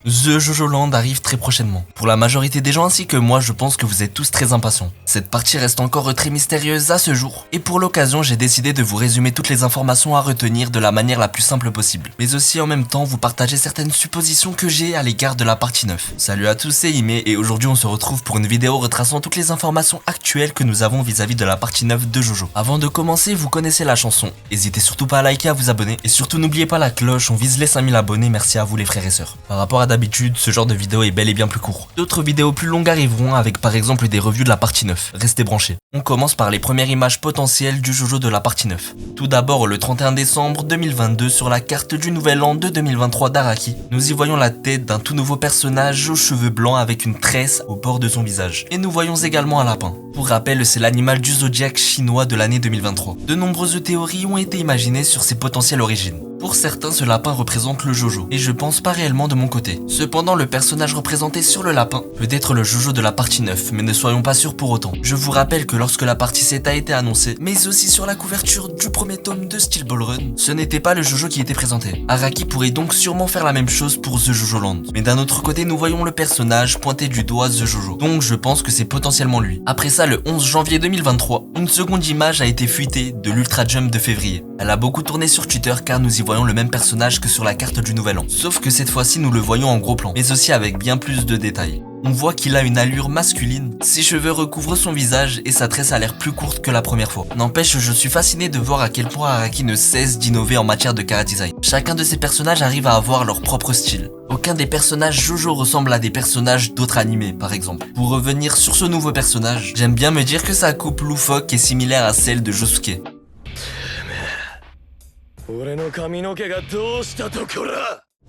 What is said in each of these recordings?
The Jojo Land arrive très prochainement. Pour la majorité des gens ainsi que moi, je pense que vous êtes tous très impatients. Cette partie reste encore très mystérieuse à ce jour, et pour l'occasion, j'ai décidé de vous résumer toutes les informations à retenir de la manière la plus simple possible, mais aussi en même temps vous partager certaines suppositions que j'ai à l'égard de la partie 9. Salut à tous, c'est Ime, et aujourd'hui on se retrouve pour une vidéo retraçant toutes les informations actuelles que nous avons vis-à-vis de la partie 9 de Jojo. Avant de commencer, vous connaissez la chanson, n'hésitez surtout pas à liker, à vous abonner, et surtout n'oubliez pas la cloche, on vise les 5000 abonnés, merci à vous les frères et sœurs. Par rapport à d'habitude, ce genre de vidéo est bel et bien plus court. D'autres vidéos plus longues arriveront avec par exemple des reviews de la partie 9, restez branchés. On commence par les premières images potentielles du Jojo de la partie 9. Tout d'abord le 31 décembre 2022 sur la carte du Nouvel An de 2023 d'Araki, nous y voyons la tête d'un tout nouveau personnage aux cheveux blancs avec une tresse au bord de son visage. Et nous voyons également un lapin. Pour rappel, c'est l'animal du zodiaque chinois de l'année 2023. De nombreuses théories ont été imaginées sur ses potentielles origines. Pour certains, ce lapin représente le Jojo, et je pense pas réellement de mon côté. Cependant, le personnage représenté sur le lapin peut être le Jojo de la partie 9, mais ne soyons pas sûrs pour autant. Je vous rappelle que lorsque la partie 7 a été annoncée, mais aussi sur la couverture du premier tome de Steel Ball Run, ce n'était pas le Jojo qui était présenté. Araki pourrait donc sûrement faire la même chose pour The Jojo Land. Mais d'un autre côté, nous voyons le personnage pointer du doigt The Jojo, donc je pense que c'est potentiellement lui. Après ça, le 11 janvier 2023, une seconde image a été fuitée de l'Ultra Jump de février. Elle a beaucoup tourné sur Twitter car nous y voyons le même personnage que sur la carte du Nouvel An. Sauf que cette fois-ci nous le voyons en gros plan, mais aussi avec bien plus de détails. On voit qu'il a une allure masculine, ses cheveux recouvrent son visage et sa tresse a l'air plus courte que la première fois. N'empêche, je suis fasciné de voir à quel point Araki ne cesse d'innover en matière de chara-design. Chacun de ces personnages arrive à avoir leur propre style. Aucun des personnages Jojo ressemble à des personnages d'autres animés, par exemple. Pour revenir sur ce nouveau personnage, j'aime bien me dire que sa coupe loufoque est similaire à celle de Josuke.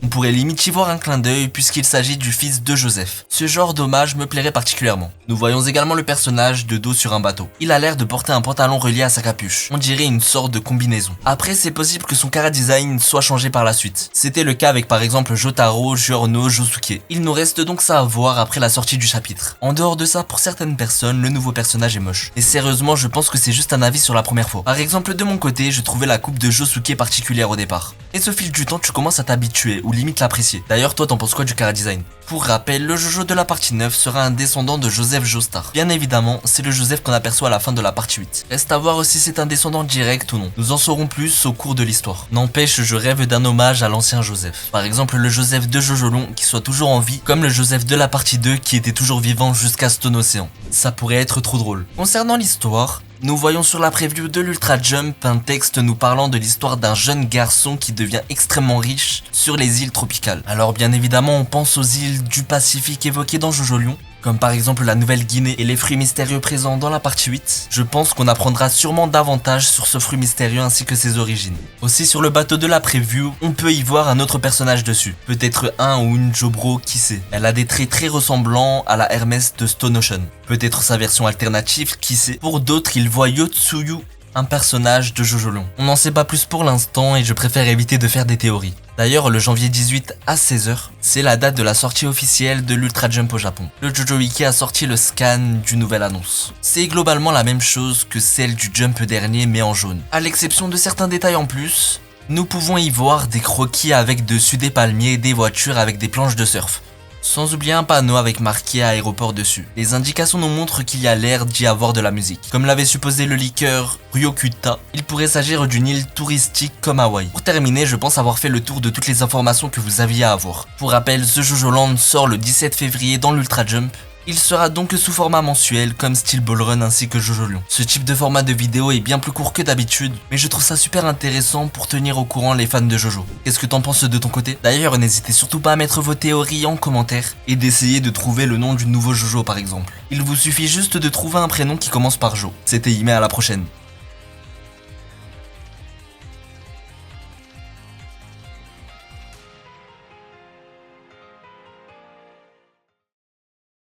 On pourrait limite y voir un clin d'œil puisqu'il s'agit du fils de Joseph. Ce genre d'hommage me plairait particulièrement. Nous voyons également le personnage de dos sur un bateau. Il a l'air de porter un pantalon relié à sa capuche. On dirait une sorte de combinaison. Après, c'est possible que son chara-design soit changé par la suite. C'était le cas avec par exemple Jotaro, Giorno, Josuke. Il nous reste donc ça à voir après la sortie du chapitre. En dehors de ça, pour certaines personnes, le nouveau personnage est moche. Et sérieusement, je pense que c'est juste un avis sur la première fois. Par exemple, de mon côté, je trouvais la coupe de Josuke particulière au départ. Et au fil du temps, tu commences à t'habituer ou limite l'apprécier. D'ailleurs, toi, t'en penses quoi du chara-design? Pour rappel, le Jojo de la partie 9 sera un descendant de Joseph Joestar. Bien évidemment, c'est le Joseph qu'on aperçoit à la fin de la partie 8. Reste à voir aussi si c'est un descendant direct ou non. Nous en saurons plus au cours de l'histoire. N'empêche, je rêve d'un hommage à l'ancien Joseph. Par exemple, le Joseph de Jojo Long qui soit toujours en vie, comme le Joseph de la partie 2 qui était toujours vivant jusqu'à Stone Ocean. Ça pourrait être trop drôle. Concernant l'histoire, nous voyons sur la preview de l'Ultra Jump un texte nous parlant de l'histoire d'un jeune garçon qui devient extrêmement riche sur les îles tropicales. Alors bien évidemment on pense aux îles du Pacifique évoquées dans Jojo Lion, comme par exemple la Nouvelle-Guinée et les fruits mystérieux présents dans la partie 8, je pense qu'on apprendra sûrement davantage sur ce fruit mystérieux ainsi que ses origines. Aussi sur le bateau de la preview, on peut y voir un autre personnage dessus, peut-être un ou une Jobro, qui sait. Elle a des traits très ressemblants à la Hermès de Stone Ocean, peut-être sa version alternative, qui sait. Pour d'autres, ils voient Yotsuyu, un personnage de Jojo Lion. On n'en sait pas plus pour l'instant et je préfère éviter de faire des théories. D'ailleurs, le janvier 18 à 16h, c'est la date de la sortie officielle de l'Ultra Jump au Japon. Le Jojo Wiki a sorti le scan du nouvel annonce. C'est globalement la même chose que celle du Jump dernier mais en jaune. À l'exception de certains détails en plus, nous pouvons y voir des croquis avec dessus des palmiers et des voitures avec des planches de surf. Sans oublier un panneau avec marqué aéroport dessus. Les indications nous montrent qu'il y a l'air d'y avoir de la musique. Comme l'avait supposé le leaker Ryokuta, il pourrait s'agir d'une île touristique comme Hawaï. Pour terminer, je pense avoir fait le tour de toutes les informations que vous aviez à avoir. Pour rappel, The Jojo Land sort le 17 février dans l'Ultra Jump. Il sera donc sous format mensuel comme Steel Ball Run ainsi que Jojo Lion. Ce type de format de vidéo est bien plus court que d'habitude, mais je trouve ça super intéressant pour tenir au courant les fans de Jojo. Qu'est-ce que t'en penses de ton côté? D'ailleurs, n'hésitez surtout pas à mettre vos théories en commentaire et d'essayer de trouver le nom du nouveau Jojo par exemple. Il vous suffit juste de trouver un prénom qui commence par Jo. C'était Ime, à la prochaine.